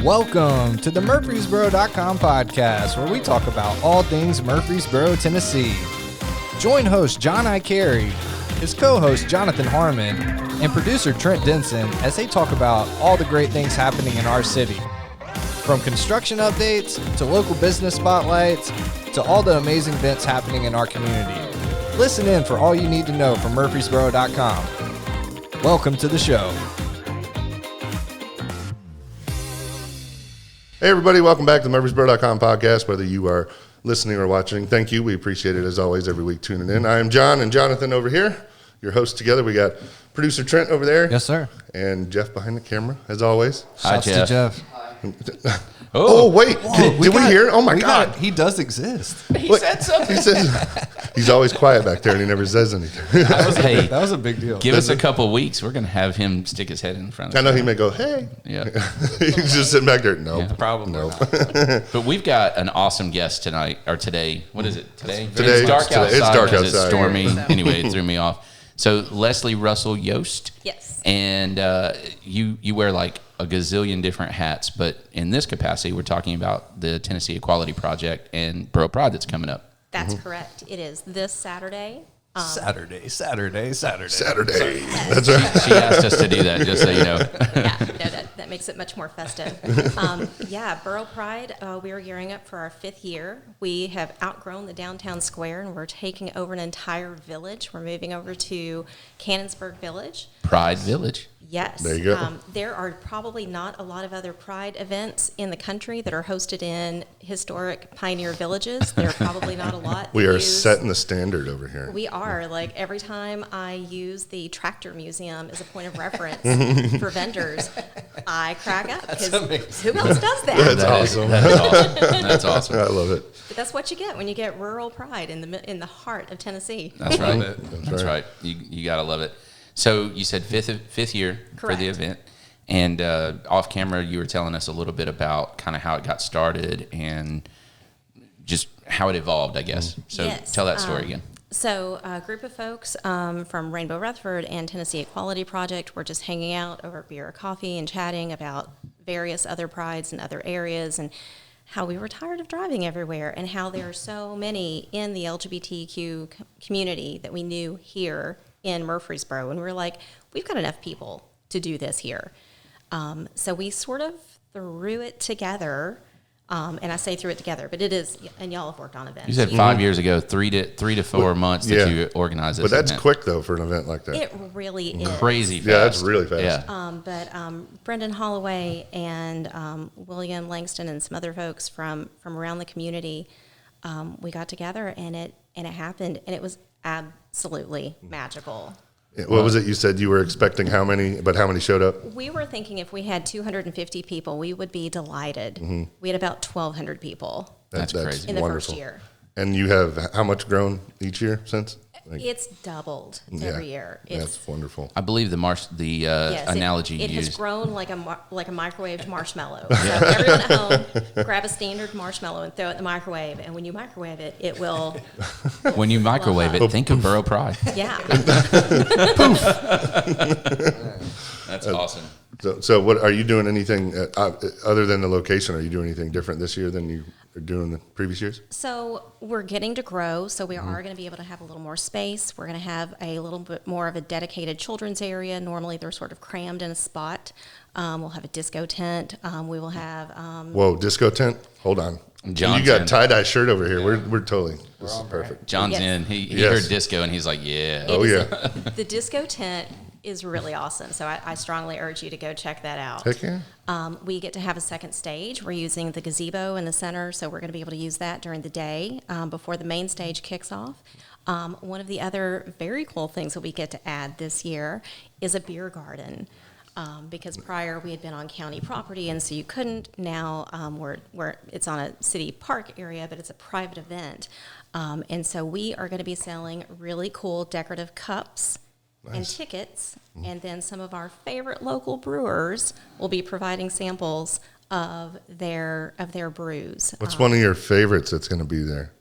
Welcome to the Murfreesboro.com podcast, where we talk about all things Murfreesboro, Tennessee. Join host John I. Carey, his co-host Jonathan Harmon, and producer Trent Denson as they talk about all the great things happening in our city. From construction updates to local business spotlights to all the amazing events happening in our community. Listen in for all you need to know from Murfreesboro.com. Welcome to the show. Hey everybody, welcome back to the Murfreesboro.com podcast, whether you are listening or watching. Thank you. We appreciate it as always every week tuning in. I am John and Jonathan over here, your hosts together. We got producer Trent over there. Yes, sir. And Jeff behind the camera, as always. Shouts to Jeff. Oh, wait. Did we hear? Oh, my God. He does exist. He said something. He's always quiet back there, and he never says anything. That was a big deal. Give us a couple weeks. We're going to have him stick his head in front of us. I know he may go, hey. Yeah. He's just sitting back there. Nope. Yeah, probably nope. But we've got an awesome guest tonight, or today. What is it? Today? Today. It's dark outside. It's dark because outside. It's stormy. Anyway, it threw me off. So Leslie Yost. Yes. And you wear like a gazillion different hats, but in this capacity, we're talking about the Tennessee Equality Project and Boro Pride that's coming up. That's correct. It is this Saturday. Saturday. That's right. She asked us to do that, just so you know. Yeah, no, that makes it much more festive. Boro Pride, we are gearing up for our 5th year. We have outgrown the downtown square, and we're taking over an entire village. We're moving over to Cannonsburg Village. Pride Village. Yes. There you go. There are probably not a lot of other Pride events in the country that are hosted in historic pioneer villages. There are probably not a lot. We are setting the standard over here. We are. Like, every time I use the Tractor Museum as a point of reference for vendors, I crack up because who else does that? That's awesome. That's awesome. I love it. But that's what you get when you get rural pride in the heart of Tennessee. That's right. That's right. You gotta love it. So you said fifth year Correct. for the event, and off camera you were telling us a little bit about kind of how it got started and just how it evolved, I guess. So Yes. Tell that story again. So a group of folks from Rainbow Rutherford and Tennessee Equality Project were just hanging out over beer or coffee and chatting about various other prides in other areas and how we were tired of driving everywhere and how there are so many in the Lgbtq community that we knew here in Murfreesboro. And we were like, we've got enough people to do this here. So we sort of threw it together. And I say threw it together, but it is, and y'all have worked on events. You said 5 years ago, 3 to 4 months that you organized this. But that's event. quick, though, for an event like that. It really is. Crazy fast. Yeah, that's really fast. Yeah. But Brendan Holloway and William Langston and some other folks from around the community, we got together and it happened, and it was absolutely magical. What was it you said you were expecting? How many showed up? We were thinking if we had 250 people, we would be delighted. Mm-hmm. We had about 1,200 people. That's crazy. In the wonderful. first year. And you have how much grown each year since? It's doubled every year. That's wonderful. I believe the analogy you it used. has grown like a microwaved marshmallow. So everyone at home, grab a standard marshmallow and throw it in the microwave. And when you microwave it, it will. When you microwave it, think of Boro Pride. Yeah. That's awesome. So what are you doing? Anything other than the location? Are you doing anything different this year than you are doing the previous years? So we're getting to grow. So we are going to be able to have a little more space. We're going to have a little bit more of a dedicated children's area. Normally they're sort of crammed in a spot. We'll have a disco tent. We will have. Whoa, disco tent! Hold on. John's you got in. tie-dye shirt over here. We're totally. This is perfect. John's Yes. in. He Yes. heard disco and he's like, yeah. Oh yeah. The disco tent is really awesome. So I strongly urge you to go check that out. Heck yeah. We get to have a second stage. We're using the gazebo in the center, so we're going to be able to use that during the day before the main stage kicks off. One of the other very cool things that we get to add this year is a beer garden. Because prior we had been on county property, and so you couldn't. Now we're it's on a city park area, but it's a private event. And so we are going to be selling really cool decorative cups. Nice. And tickets, and then some of our favorite local brewers will be providing samples of their brews. What's one of your favorites that's going to be there?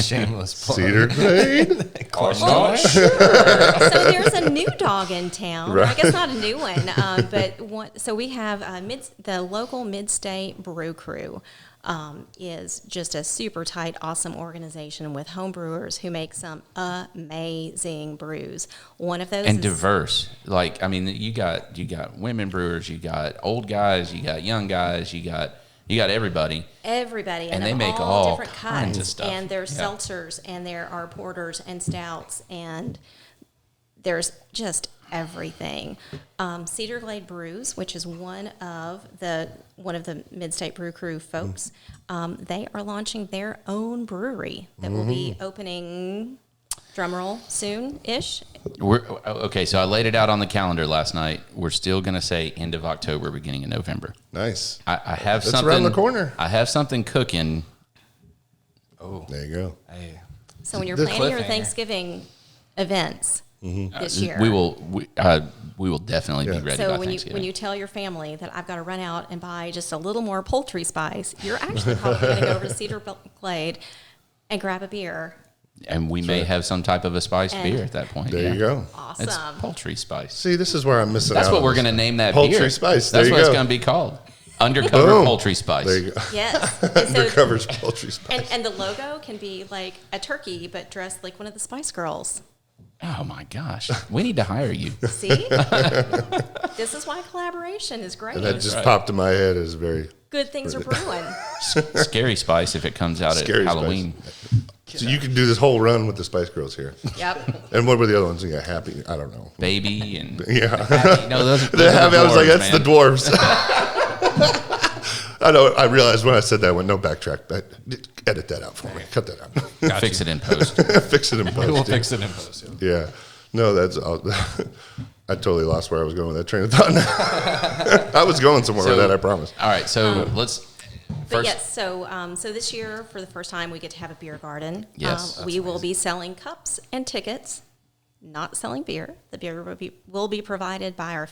Shameless plug. Cedar Glade. Oh, sure. So there's a new dog in town. Right. I guess not a new one, so we have the local Mid-State Brew Crew. Is just a super tight, awesome organization with home brewers who make some amazing brews. One of those and is diverse. Like, I mean, you got women brewers, you got old guys, you got young guys, you got everybody. Everybody, and they make all different kinds cuts. of stuff. And there's seltzers, and there are porters and stouts, and there's just everything. Cedar Glade Brews, which is one of the Mid-State Brew Crew folks, they are launching their own brewery that will be opening, drumroll, soon-ish. Okay, so I laid it out on the calendar last night. We're still going to say end of October, beginning of November. Nice. I have That's something around the corner. I have something cooking. Oh, there you go. Hey. So when you're The planning your cliffhanger. Thanksgiving events this year, We will definitely be ready so by when Thanksgiving. you tell your family that I've got to run out and buy just a little more poultry spice, you're actually probably going to go over to Cedar Glade and grab a beer. and we may have some type of a spiced beer at that point. There you go. Awesome. It's poultry spice. See, this is where I'm missing That's out. what on we're this. going to name that Poultry beer. spice. That's There what you it's go. going to be called. Undercover Boom. poultry spice. There you go. Yes. And so- Undercover poultry spice. and the logo can be like a turkey, but dressed like one of the Spice Girls. Oh my gosh. We need to hire you. See? This is why collaboration is great. And that just popped in my head as very... Good things are brewing. Scary Spice if it comes out Scary at Spice. Halloween. So you can do this whole run with the Spice Girls here. Yep. And what were the other ones? You got Happy? I don't know. Baby and Yeah. Happy. No, those The are Happy, the I was like, dwarves, that's man. the dwarves. I know. I realized when I said that, I went, no, backtrack. Edit that out for me. Cut that out. Fix it in post. Fix it in post. We'll yeah. fix it in post. Yeah. No, that's... I totally lost where I was going with that train of thought. I was going somewhere with that, I promise. All right, so let's But first. yes, so this year, for the first time, we get to have a beer garden. Yes. We will be selling cups and tickets, not selling beer. The beer will be provided by our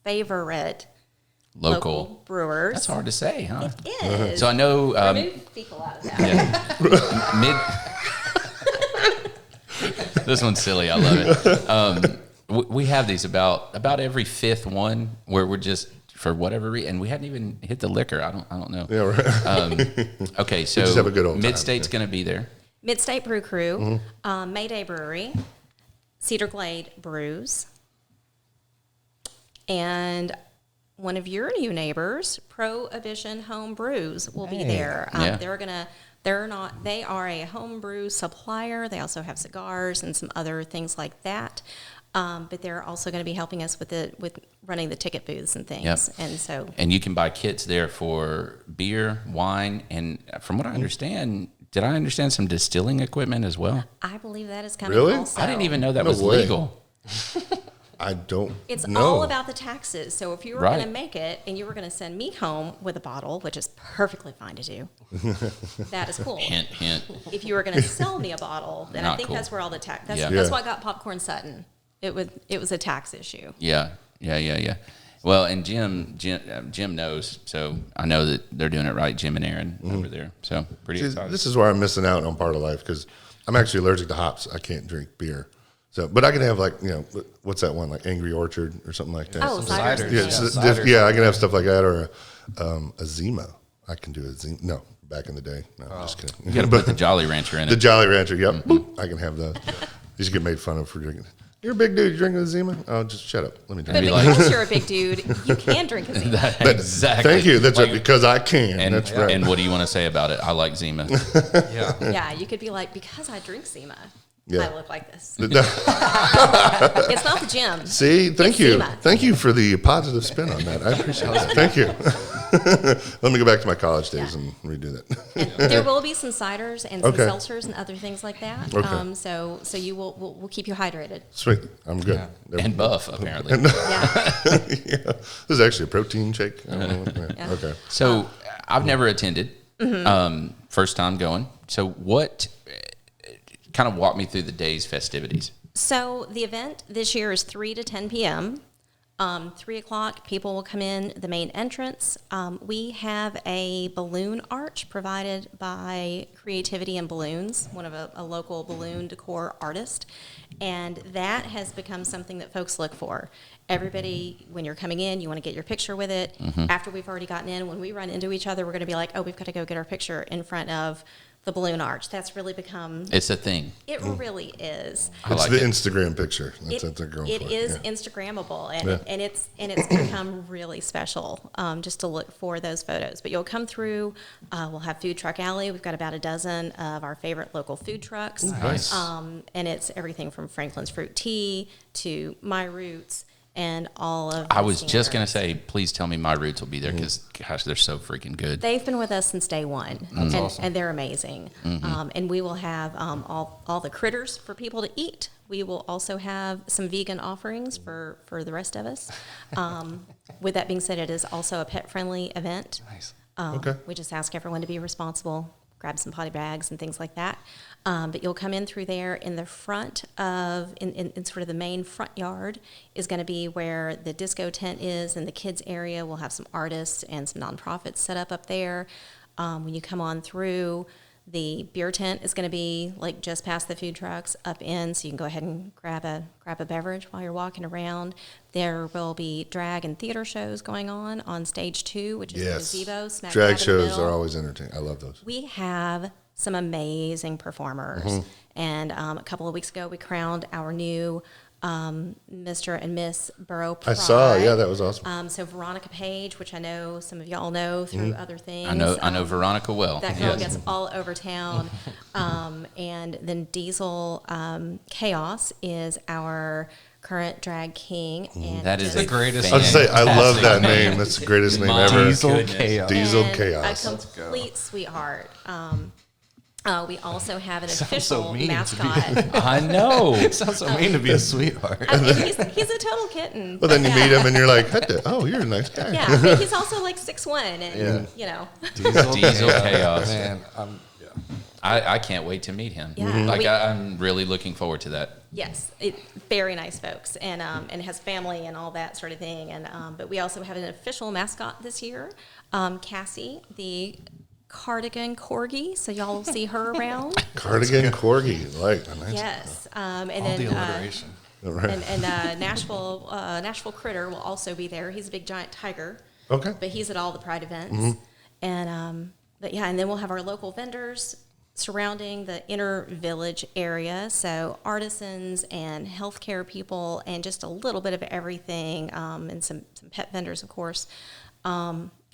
favorite local brewers. That's hard to say, huh? It is. So I know Remove fecal out of that. This one's silly. I love it. We have these about every fifth one where we're just for whatever reason, and we hadn't even hit the liquor. I don't know. Yeah, right. Okay, so just have a good old time. Mid-State's going to be there. Mid-State Brew Crew, Mayday Brewery, Cedar Glade Brews, and one of your new neighbors, Prohibition Home Brews, will be there. Yeah. They are a home brew supplier. They also have cigars and some other things like that. But they're also going to be helping us with running the ticket booths and things. Yep. And you can buy kits there for beer, wine, and from what I understand, did I understand some distilling equipment as well? I believe that is coming Really? also. I didn't even know that No was way. legal. I don't It's know. all about the taxes. So if you were Right. going to make it and you were going to send me home with a bottle, which is perfectly fine to do, that is cool. Hint, hint. If you were going to sell me a bottle, then I Not think cool. that's where all the tax. That's, Yeah. that's Yeah. why I got Popcorn Sutton. It was a tax issue. Yeah. Well, and Jim knows, so I know that they're doing it right, Jim and Aaron over there. So pretty See, excited. this is where I'm missing out on part of life because I'm actually allergic to hops. I can't drink beer. So, but I can have what's that one, like Angry Orchard or something like that. Oh, ciders. ciders. Yeah, ciders. yeah, I can have stuff like that or a Zima. I can do a Zima. No, back in the day. No, I'm just kidding. You got to put the Jolly Rancher in The it. Jolly Rancher, yep. Boop, I can have those. These get made fun of for drinking. You're a big dude. You drinking a Zima? Oh, just shut up. Let me drink. But Be like- because you're a big dude, you can drink a Zima. Exactly. Thank you. That's right, because I can. And, That's right. and what do you want to say about it? I like Zima. Yeah. Yeah, you could be like, because I drink Zima, Yeah. I look like this. It's not the gym. See, thank It's you. Zima. Thank you for the positive spin on that. I appreciate that. Thank you. Let me go back to my college days and redo that. There will be some ciders and some Okay. seltzers and other things like that. Okay. So we'll keep you hydrated. Sweet. I'm good. And buff, apparently. Yeah. Yeah. This is actually a protein shake. I don't know what- Yeah. Okay. So I've never attended. First time going. So what kind of walk me through the day's festivities? So the event this year is 3 to 10 p.m. 3 o'clock, people will come in the main entrance. We have a balloon arch provided by Creativity and Balloons, one of a local balloon decor artist. And that has become something that folks look for. Everybody, when you're coming in, you want to get your picture with it. After we've already gotten in, when we run into each other, we're going to be like, oh, we've got to go get our picture in front of the balloon arch. That's really become... It's a thing. It really is. It's the Instagram picture. That's what they're going for. It is Instagrammable, and it's become really special just to look for those photos. But you'll come through. We'll have Food Truck Alley. We've got about a dozen of our favorite local food trucks. Nice. And it's everything from Franklin's Fruit Tea to My Roots and all of I the was just going to standards. say, please tell me My Roots will be there because, gosh, they're so freaking good. They've been with us since day one, and they're amazing. And we will have all the critters for people to eat. We will also have some vegan offerings for the rest of us. With that being said, it is also a pet-friendly event. Nice. Okay. We just ask everyone to be responsible, grab some potty bags and things like that. But you'll come in through there. In the front of, in sort of the main front yard is going to be where the disco tent is, and the kids area. We'll have some artists and some nonprofits set up there. When you come on through, the beer tent is going to be like just past the food trucks up in, so you can go ahead and grab a beverage while you're walking around. There will be drag and theater shows going on stage 2, which is the gazebo. Smack dab Drag in the shows middle. are always entertaining. I love those. We have some amazing performers. And a couple of weeks ago, we crowned our new Mr. and Miss Boro Pride. I saw. Yeah, that was awesome. So Veronica Page, which I know some of y'all know through other things. I know Veronica well. That girl Yes. gets all over town. And then Diesel Chaos is our current drag king. And That is just the greatest. I was say I love that name. That's the greatest name ever. Diesel Chaos. Diesel and Chaos. A complete sweetheart. We also have an so official mean to be- mascot. I know. It sounds so mean to be a sweetheart. I mean, he's a total kitten. Well, then you but, meet him and you're like, oh, you're a nice guy. Yeah, but he's also like 6'1", and you know. Diesel Chaos. Man, I can't wait to meet him. Yeah. Like We- I'm really looking forward to that. Yes, very nice folks, and has family and all that sort of thing. And but we also have an official mascot this year, Cassie, the Cardigan Corgi. So y'all will see her around. Cardigan Corgi. Like, nice. Yes, and all then the alliteration. and Nashville Critter will also be there. He's a big giant tiger. Okay. But he's at all the Pride events, and but yeah, and then we'll have our local vendors surrounding the inner village area. So artisans and healthcare people, and just a little bit of everything, and some pet vendors, of course.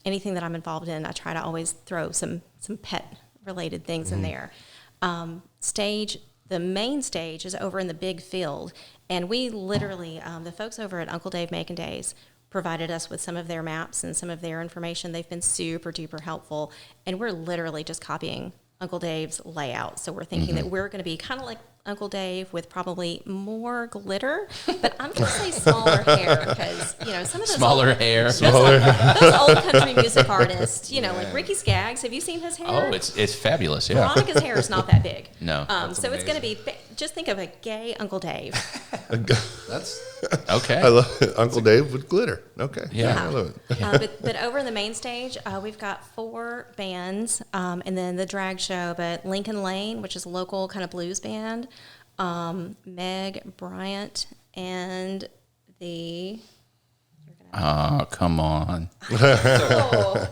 Anything that I'm involved in, I try to always throw some pet related things in there. The main stage is over in the big field, and we literally, the folks over at Uncle Dave Making Days provided us with some of their maps and some of their information. They've been super duper helpful, and we're literally just copying Uncle Dave's layout. So we're thinking that we're going to be kind of like Uncle Dave with probably more glitter, but I'm going to say smaller hair, because some of those Smaller hair. those old country music artists, like Ricky Skaggs. Have you seen his hair? Oh, it's fabulous. Yeah. Veronica's hair is not that big. No. So it's going to be, just think of a gay Uncle Dave. That's Okay. I love it. Uncle Dave with glitter. Okay. Yeah. I love it. But over in the main stage, we've got 4 bands, and then the drag show. But Lincoln Lane, which is a local kind of blues band, Meg Bryant, and the... Oh, come on. Oh,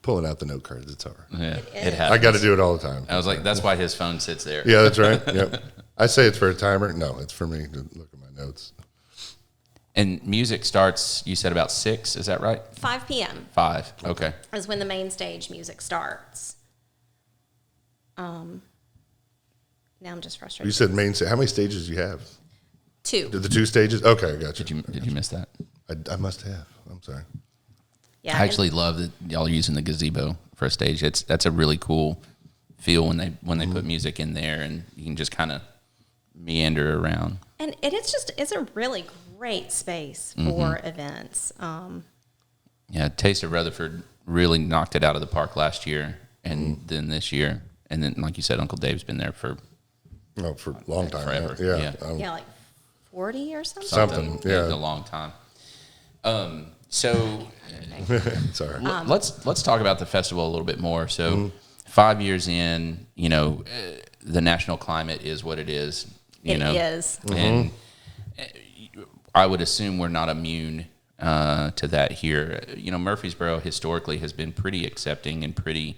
Pulling out the note cards. It's all right. Yeah, It it is. happens. I got to do it all the time. I was like, that's why his phone sits there. Yeah, that's right. Yep. I say it's for a timer. No, it's for me to look at my notes. And music starts, you said about 6, is that right? 5 p.m. 5. Okay. is when the main stage music starts. Now I'm just You frustrated. said main stage. How many stages do you have? 2. Did the 2 stages? Okay, I got you. Did you miss that? I must have. I'm sorry. Yeah, I actually love that y'all are using the gazebo for a stage. That's a really cool feel when they put music in there, and you can just kind of meander around. and it's a really great space for events. Yeah, Taste of Rutherford really knocked it out of the park last year, and then this year, and then like you said, Uncle Dave's been there for No, for a long time. Forever. Yeah. Yeah. Yeah, like 40 or something. Something, yeah. It's a long time. So Sorry. let's talk about the festival a little bit more. So 5 years in, the national climate is what it is. It is. And I would assume we're not immune to that here. Murfreesboro historically has been pretty accepting and pretty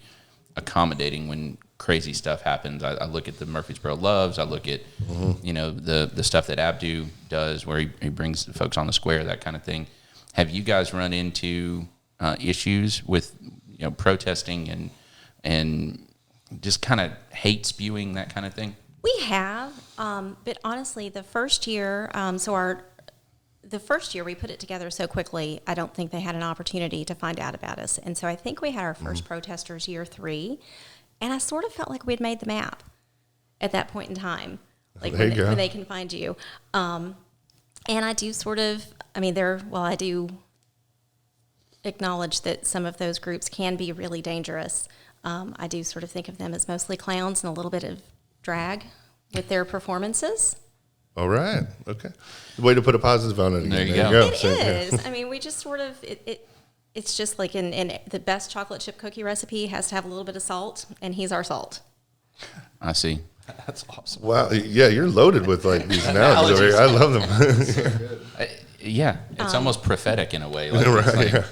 accommodating when crazy stuff happens. I look at the Murfreesboro Loves. I look at, the stuff that Abdu does where he brings folks on the square, that kind of thing. Have you guys run into issues with, protesting and just kind of hate spewing, that kind of thing? We have, but honestly, the first year, the first year we put it together so quickly, I don't think they had an opportunity to find out about us. And so I think we had our first protesters year 3, and I sort of felt like we'd made the map at that point in time, like when they can find you. And I do I do acknowledge that some of those groups can be really dangerous. I do sort of think of them as mostly clowns and a little bit of drag with their performances. All right. Okay. The way to put a positive on it again. There you go. It is. I mean, we just sort of, it's just like in the best chocolate chip cookie recipe has to have a little bit of salt, and he's our salt. I see. That's awesome. Wow. Yeah, you're loaded with like these analogies over here. I love them. So good. Yeah, it's almost prophetic in a way. Like, Right, yeah.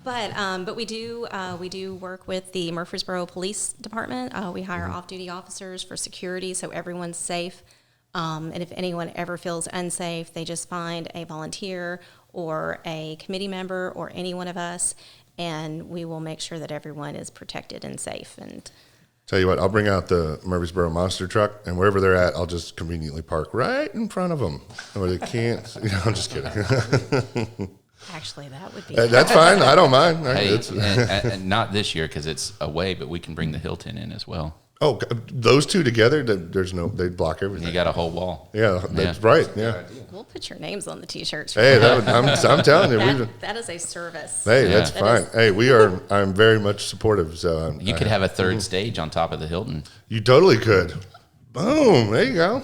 But we do work with the Murfreesboro Police Department. We hire off-duty officers for security, so everyone's safe. And if anyone ever feels unsafe, they just find a volunteer or a committee member or any one of us, and we will make sure that everyone is protected and safe. And Tell you what, I'll bring out the Murfreesboro monster truck, and wherever they're at, I'll just conveniently park right in front of them, where they can't. I'm just kidding. actually, that would be That's fine. I don't mind. Hey, and not this year because it's away, but we can bring the Hilton in as well. Oh, those two together, they block everything. You got a whole wall. Yeah, that's right. Yeah. We'll put your names on the T-shirts. Hey, I'm telling you, that is a service. hey, that's Yeah. fine. Hey, I'm very much supportive. So You could have a third stage on top of the Hilton. You totally could. Boom. There you go.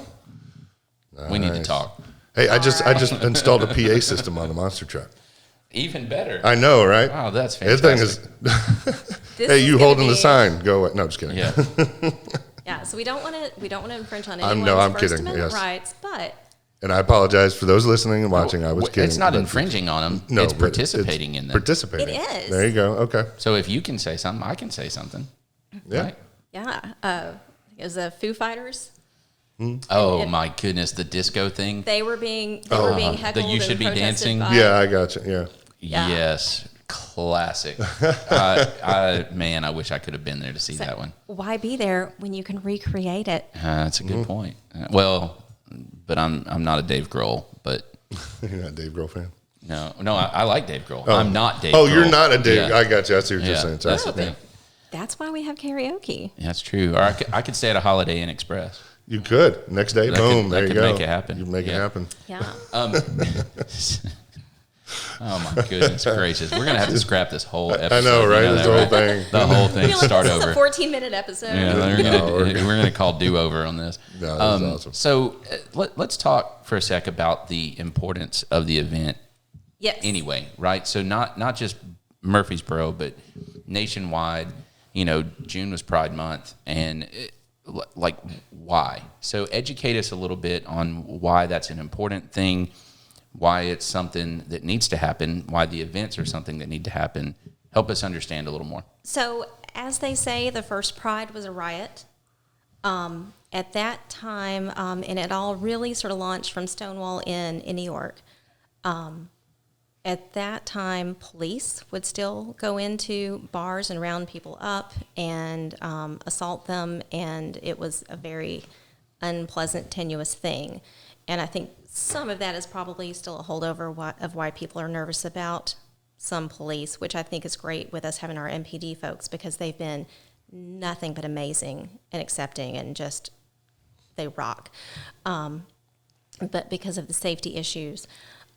We need to Nice. talk. Hey, I just installed a PA system on the monster truck. Even better. I know, right? Wow, that's That fantastic. thing is. This Hey, is you gonna holding the be- sign? Go away. No, just kidding. Yeah. Yeah, so we don't want to infringe on I'm anyone's First kidding, Amendment yes. rights, but And I apologize for those listening and watching. I was kidding. It's not but- infringing on them. No, it's but participating in them. Participating. It is. There you go. Okay. So if you can say something, I can say something. Yeah. Right? yeah, it was the Foo Fighters. Oh And- my goodness, the disco thing. They were being heckled. The You Should and Be protested Dancing? by- Yeah, I got you. Yeah. Yeah. Yes, classic. Man, I wish I could have been there to see that one. Why be there when you can recreate it? That's a good point. Well, but I'm not a Dave Grohl, but You're not a Dave Grohl fan. no, I like Dave Grohl. I'm not Dave. Oh, Grohl. you're not a Dave. Yeah. I got you. I see what you're Yeah, saying. that's Sorry. the thing. That's why we have karaoke. Yeah, that's true. Or I could stay at a Holiday Inn Express. You could. Next day, That boom. could- There that you could go. make it happen. You make it Yeah. happen. Yeah. Oh my goodness gracious! We're gonna have to scrap this whole episode. I know, right? You know This that, whole right? thing. The whole thing. You're like, Start this is over. a 14-minute episode. Yeah, we're gonna call do over on this. No, that's awesome. So let's talk for a sec about the importance of the event. Yes. Anyway, right? So not just Murfreesboro, but nationwide. June was Pride Month, and why? So educate us a little bit on why that's an important thing, why it's something that needs to happen, why the events are something that need to happen. Help us understand a little more. So, as they say, the first Pride was a riot. At that time, and it all really sort of launched from Stonewall Inn in New York. At that time, police would still go into bars and round people up and assault them, and it was a very unpleasant, tenuous thing. And I think some of that is probably still a holdover of why people are nervous about some police, which I think is great with us having our MPD folks, because they've been nothing but amazing and accepting and just, they rock. But because of the safety issues,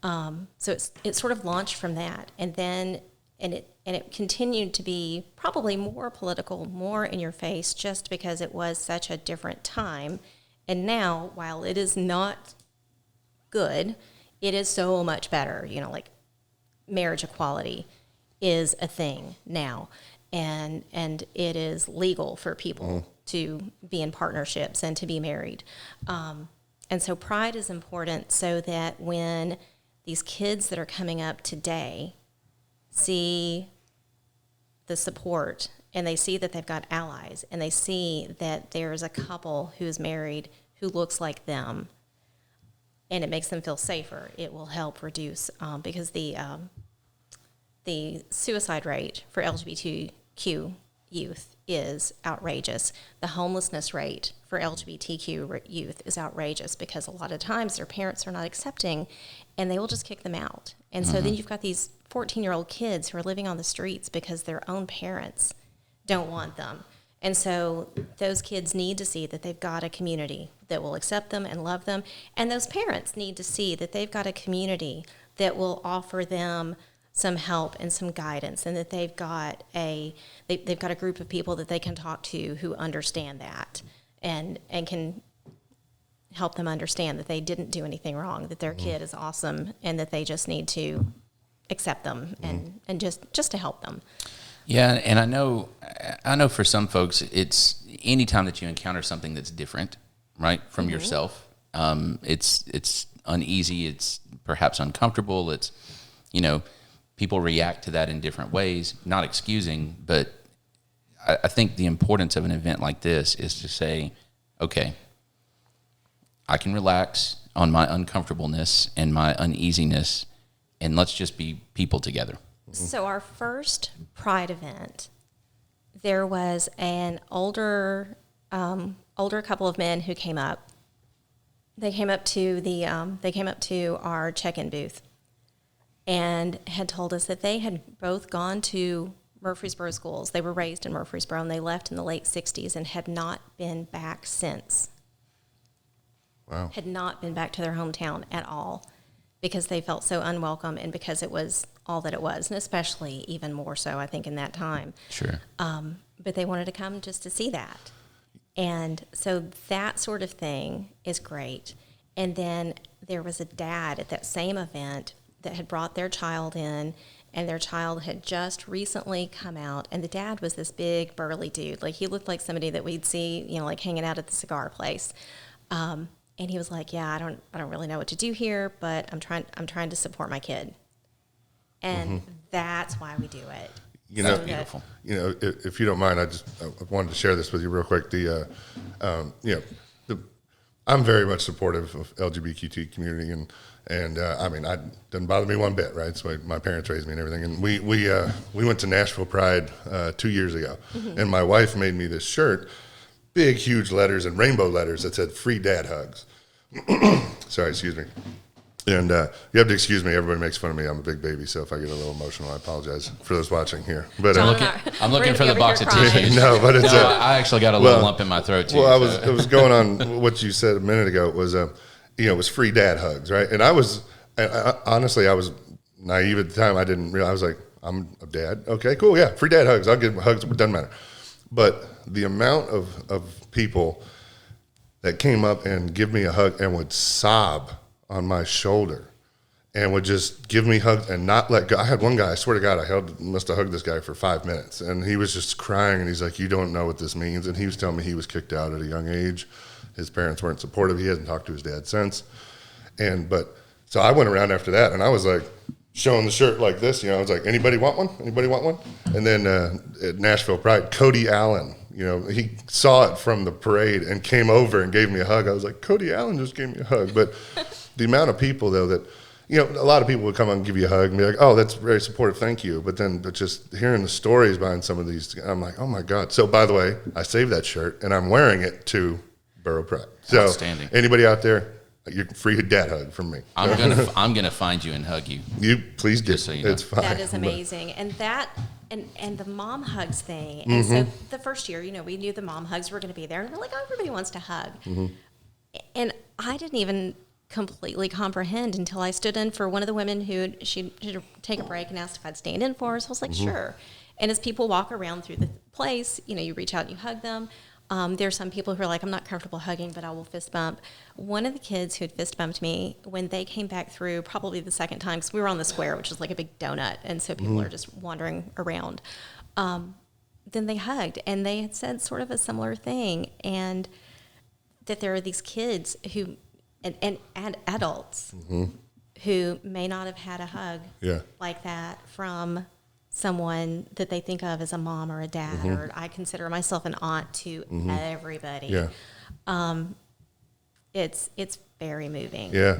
so it sort of launched from that, and then it continued to be probably more political, more in your face, just because it was such a different time. And now, while it is not good, it is so much better. You know, like marriage equality is a thing now, and it is legal for people to be in partnerships and to be married. And so Pride is important so that when these kids that are coming up today see the support, and they see that they've got allies, and they see that there's a couple who's married who looks like them, and it makes them feel safer, it will help reduce, because the suicide rate for LGBTQ youth is outrageous. The homelessness rate for LGBTQ youth is outrageous, because a lot of times their parents are not accepting, and they will just kick them out. And so then you've got these 14-year-old kids who are living on the streets because their own parents don't want them. And so those kids need to see that they've got a community that will accept them and love them. And those parents need to see that they've got a community that will offer them some help and some guidance, and that they've got a group of people that they can talk to who understand that and can help them understand that they didn't do anything wrong, that their kid is awesome, and that they just need to accept them and just to help them. Yeah, and I know for some folks, it's anytime that you encounter something that's different, right, from yourself, it's uneasy, it's perhaps uncomfortable, it's, you know, people react to that in different ways, not excusing, but I think the importance of an event like this is to say, okay, I can relax on my uncomfortableness and my uneasiness, and let's just be people together. So our first Pride event, there was an older couple of men who came up. They came up to our check-in booth and had told us that they had both gone to Murfreesboro schools. They were raised in Murfreesboro, and they left in the late 60s and had not been back since. Wow. Had not been back to their hometown at all, because they felt so unwelcome, and because it was all that it was, and especially even more so, I think, in that time. Sure. But they wanted to come just to see that. And so that sort of thing is great. And then there was a dad at that same event that had brought their child in, and their child had just recently come out, and the dad was this big, burly dude. Like, he looked like somebody that we'd see, you know, like hanging out at the cigar place. And he was like, "Yeah, I don't really know what to do here, but I'm trying to support my kid." And that's why we do it. You know, beautiful. You know, if you don't mind, I wanted to share this with you real quick. I'm very much supportive of LGBTQ community, and I mean, it doesn't bother me one bit, right? It's the way my parents raised me and everything. And we went to Nashville Pride 2 years ago, and my wife made me this shirt, big, huge letters and rainbow letters that said "Free Dad Hugs." Sorry, excuse me. And you have to excuse me. Everybody makes fun of me. I'm a big baby, so if I get a little emotional, I apologize for those watching here. But I'm looking for the box of tissues. No, but it's I actually got a little lump in my throat too. Well, it was going on what you said a minute ago. It was it was free dad hugs, right? And I honestly, I was naive at the time. I didn't realize. I was like, I'm a dad. Okay, cool. Yeah, free dad hugs. I'll give hugs. It doesn't matter. But the amount of people that came up and give me a hug and would sob on my shoulder and would just give me hugs and not let go. I had one guy, I swear to God, must have hugged this guy for 5 minutes, and he was just crying, and he's like, "You don't know what this means." And he was telling me he was kicked out at a young age. His parents weren't supportive. He hasn't talked to his dad since. So I went around after that, and I was like showing the shirt like this, I was like, "Anybody want one? Anybody want one?" And then at Nashville Pride, Cody Allen, he saw it from the parade and came over and gave me a hug. I was like, Cody Allen just gave me a hug. But the amount of people, though, that, a lot of people would come up and give you a hug and be like, "Oh, that's very supportive, thank you." But just hearing the stories behind some of these, I'm like, oh my God. So by the way, I saved that shirt and I'm wearing it to Boro Pride. So outstanding. Anybody out there, you're free dad hug from me. I'm gonna find you and hug you. You please do. So you know. It's fine. That is amazing. And that and the mom hugs thing. And so the first year, we knew the mom hugs were going to be there, and we're like, "Oh, everybody wants to hug." And I didn't even completely comprehend until I stood in for one of the women who she'd take a break and asked if I'd stand in for her. So I was like, "Sure." And as people walk around through the place, you reach out and you hug them. There's some people who are like, I'm not comfortable hugging, but I will fist bump. One of the kids who had fist bumped me, when they came back through, probably the second time, because we were on the square, which is like a big donut, and so people are just wandering around. Then they hugged, and they had said sort of a similar thing, and that there are these kids who, and adults who may not have had a hug like that from someone that they think of as a mom or a dad, or I consider myself an aunt to everybody. Yeah. It's very moving. Yeah.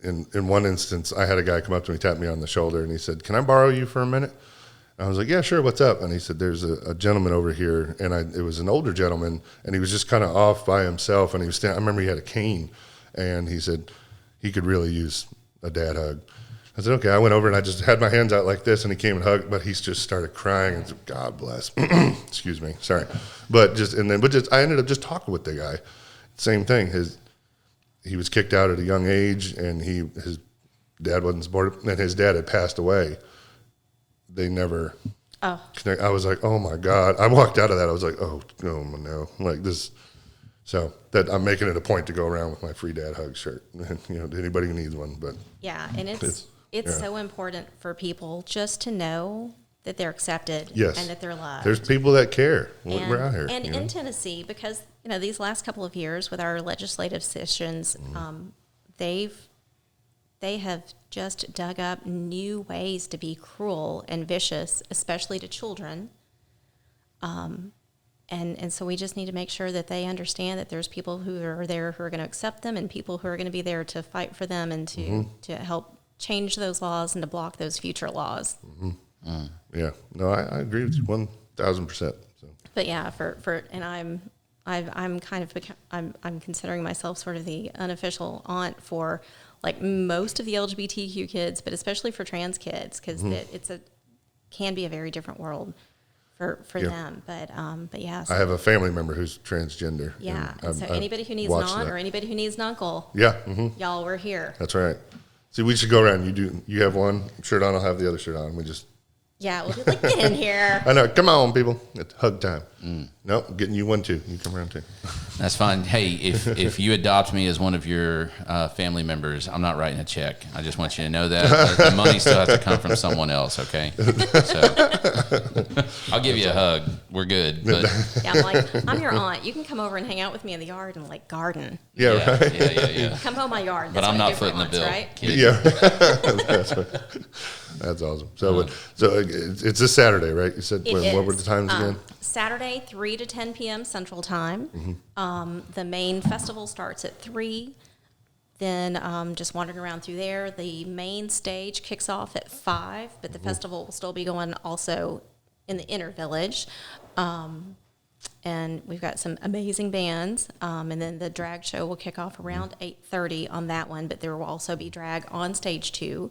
In one instance, I had a guy come up to me, tap me on the shoulder, and he said, "Can I borrow you for a minute?" And I was like, "Yeah, sure. What's up?" And he said, "There's a gentleman over here," and it was an older gentleman, and he was just kind of off by himself, and he was I remember he had a cane, and he said he could really use a dad hug. I said, okay. I went over and I just had my hands out like this, and he came and hugged, but he just started crying and said, "God bless." Excuse me, sorry. But I ended up just talking with the guy. Same thing. He was kicked out at a young age, and his dad wasn't supportive, and his dad had passed away. They never connect. I was like, oh my God. I walked out of that. I was like, oh no, like this. So that I'm making it a point to go around with my free dad hug shirt, to anybody who needs one. But yeah, and it's so important for people just to know that they're accepted and that they're loved. There's people that care. We're out here. And in Tennessee, because these last couple of years with our legislative sessions, they have just dug up new ways to be cruel and vicious, especially to children. And so we just need to make sure that they understand that there's people who are there who are going to accept them, and people who are going to be there to fight for them and to help change those laws and to block those future laws. Yeah, no, I agree with you 1,000%. So. But yeah, I'm considering myself sort of the unofficial aunt for like most of the LGBTQ kids, but especially for trans kids, because can be a very different world for them. But yeah. So. I have a family member who's transgender. Yeah. And so anybody who needs an aunt or anybody who needs an uncle. Yeah. Y'all, we're here. That's right. See, we should go around. You have one shirt on, I'll have the other shirt on. Yeah, we'll be like, get in here. I know. Come on, people. It's hug time. Nope, I'm getting you one too. You come around too. That's fine. Hey, if you adopt me as one of your family members, I'm not writing a check. I just want you to know that. The money still has to come from someone else, okay? So I'll give you a hug. We're good. But yeah, I'm like, I'm your aunt. You can come over and hang out with me in the yard and like garden. Yeah, right. Yeah. Come home my yard. That's but I'm not footing the bill. Right? Yeah. That's right. That's awesome. So it's this Saturday, right? You said what were the times again? Saturday, 3 to 10 p.m. Central Time. The main festival starts at 3. Then just wandering around through there. The main stage kicks off at 5, but the festival will still be going also in the inner village. And we've got some amazing bands. And then the drag show will kick off around 8:30 on that one, but there will also be drag on stage 2.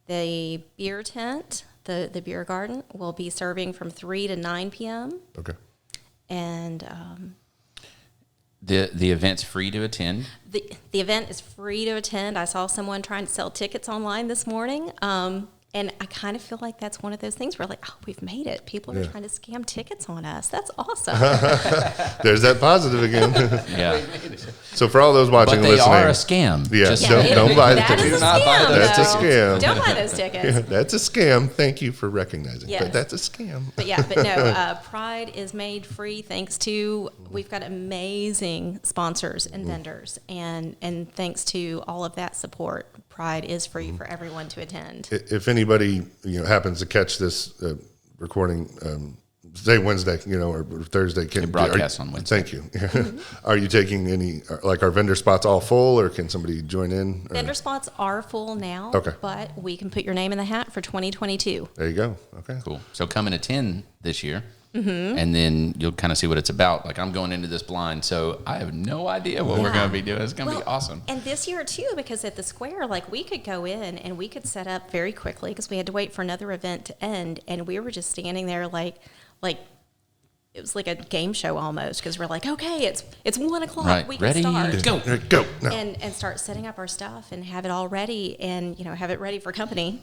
The beer tent, the beer garden, will be serving from 3 to 9 p.m. Okay. And the event's free to attend? The event is free to attend. I saw someone trying to sell tickets online this morning. And I kind of feel like that's one of those things where like, oh, we've made it. People are trying to scam tickets on us. That's awesome. There's that positive again. Yeah. So for all those watching and listening. But they are a scam. Yeah, don't buy the tickets. That's a scam. Don't buy those tickets. Yeah, that's a scam. Thank you for recognizing. Yes. But that's a scam. But no, Pride is made free thanks to, we've got amazing sponsors and vendors. And thanks to all of that support, Pride is free for everyone to attend. If anybody happens to catch this recording, say Wednesday, or Thursday, can broadcast on Wednesday. Thank you. Are you taking any? Like, are vendor spots all full, or can somebody join in? Or? Vendor spots are full now. Okay. But we can put your name in the hat for 2022. There you go. Okay. Cool. So come and attend this year. And then you'll kind of see what it's about. Like, I'm going into this blind, so I have no idea what we're going to be doing. It's going to be awesome. And this year, too, because at the square, like, we could go in and we could set up very quickly because we had to wait for another event to end, and we were just standing there like it was like a game show almost because we're like, okay, it's 1 o'clock. Right. We can Ready? start. Go. No. And start setting up our stuff and have it all ready and, have it ready for company.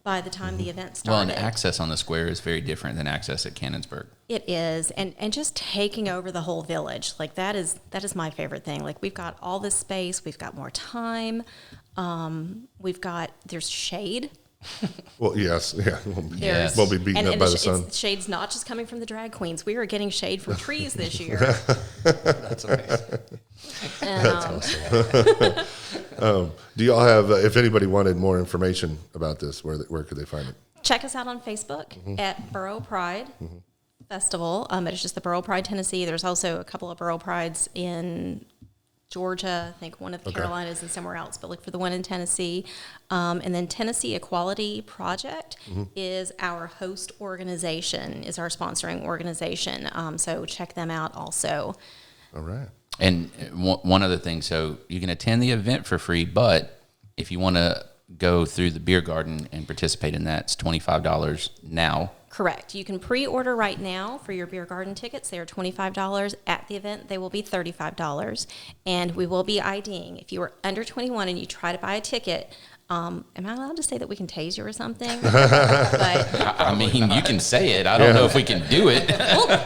by the time the event started. Well, and access on the square is very different than access at Cannonsburg. It is, and just taking over the whole village, like that is my favorite thing. Like we've got all this space, we've got more time, there's shade. Well, yes, yeah. Yes. We'll be beaten up by the sun. Shade's not just coming from the drag queens. We are getting shade from trees this year. That's amazing. And, Do y'all have, if anybody wanted more information about this, where could they find it? check us out on Facebook at Boro Pride Festival. It's just the Boro Pride, Tennessee. There's also a couple of Boro Prides in Georgia, I think one of the Carolinas and somewhere else, but look for the one in Tennessee. And then Tennessee Equality Project is our host organization, is our sponsoring organization. So check them out also. All right. And one other thing, so you can attend the event for free, but if you want to go through the beer garden and participate in that, it's $25 now. Correct. You can pre-order right now for your beer garden tickets. They are $25. At the event, they will be $35. And we will be IDing. If you are under 21 and you try to buy a ticket, am I allowed to say that we can tase you or something? But I mean, you can say it. I don't know if we can do it.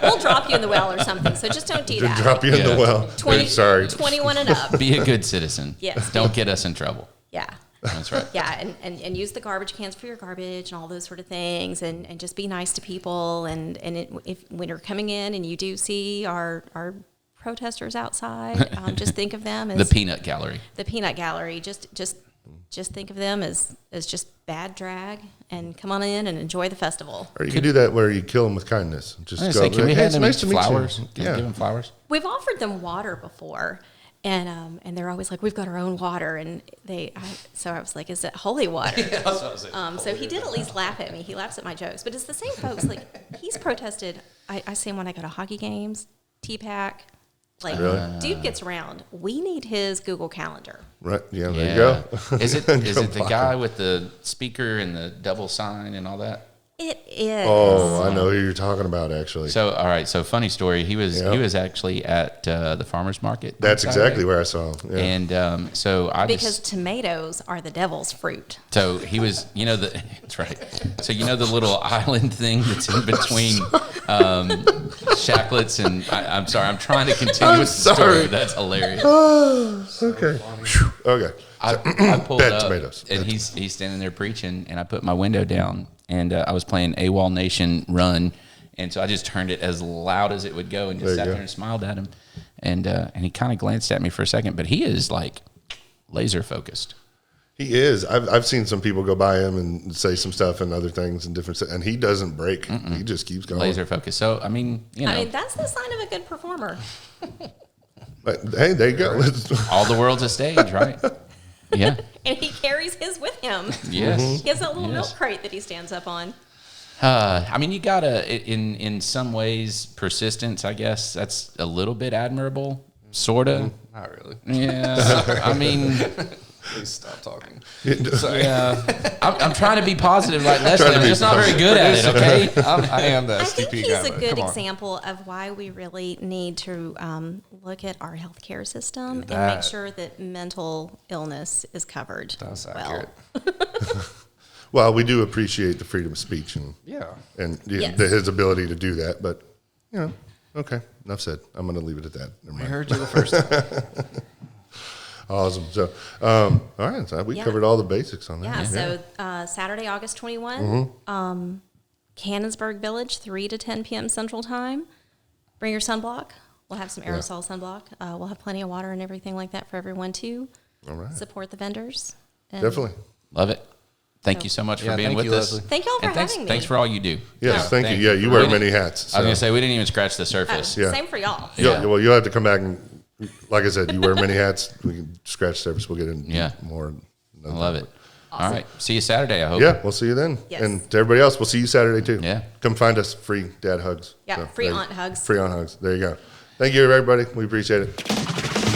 we'll drop you in the well or something. So just don't do that. Drop you in the well. 21 and up. Be a good citizzen. Yes. Don't get us in trouble. Yeah. That's right. Yeah, and use the garbage cans for your garbage and all those sort of things, and just be nice to people. And if when you're coming in and you do see our protesters outside, just think of them as The peanut gallery. The peanut gallery. Just think of them as just bad drag, and come on in and enjoy the festival. Or you can do that where you kill them with kindness. Just go. Say, can we have them nice to meet flowers? you. Can we give them flowers? We've offered them water before. And they're always like, we've got our own water, and so I was like, is it holy water? So he did at least laugh at me. He laughs at my jokes, but it's the same folks. Like he's protested. I see him when I go to hockey games, T-Pack. Like dude gets around. We need his Google Calendar. Right? Yeah. There you go. Is it the guy with the speaker and the double sign and all that? It is. Oh, I know who you're talking about, actually. So, all right. So, funny story. He was actually at the farmer's market. That's exactly where I saw him. Yeah. And so because tomatoes are the devil's fruit. So he was, that's right. So the little island thing that's in between Shacklets and I'm sorry. I'm trying to continue with the story. That's hilarious. Okay. Okay. I pulled Bad up, tomatoes. and he's standing there preaching, and I put my window down, and I was playing AWOL Nation Run, and so I just turned it as loud as it would go, and just sat there and smiled at him, and he kind of glanced at me for a second, but he is like laser focused. He is. I've seen some people go by him and say some stuff and other things and different, and he doesn't break. He just keeps going. Laser focused. So I mean, that's the sign of a good performer. But hey, there you go. All the world's a stage, right? Yeah. And he carries his with him. Yes. He has that little milk crate that he stands up on. I mean, you gotta, in some ways, persistence, I guess, that's a little bit admirable, sorta. Not really. Yeah. I mean, Please stop talking. yeah. I'm trying to be positive like Leslie. I'm just not very good at it, okay? I am the I STP think he's guy. a good Come on. example of why we really need to look at our healthcare system and That- make sure that mental illness is covered. That's well. accurate. Well, we do appreciate the freedom of speech and Yes. his ability to do that. But okay, enough said. I'm going to leave it at that. Never We mind. heard you the first time. Awesome. So, all right. So we covered all the basics on that. Yeah, so Saturday, August 21, Cannonsburg Village, 3 to 10 p.m. Central Time. Bring your sunblock. We'll have some aerosol sunblock. We'll have plenty of water and everything like that for everyone to All right. support the vendors. And Definitely. Love it. Thank you so much for being thank with you, us. Leslie. Thank you all for And having me. thanks for all you do. Yes. Thank you. Yeah, you wear many hats. I was so. going to say, we didn't even scratch the surface. Yeah. Same for y'all. Yeah. Well, you'll have to come back and, like I said, you wear many hats. We can scratch surface. We'll get into more. I love it. All right. See you Saturday, I hope. Yeah, we'll see you then. Yes. And to everybody else, we'll see you Saturday too. Yeah. Come find us. Free dad hugs. Yeah, free aunt hugs. Free aunt hugs. There you go. Thank you, everybody. We appreciate it.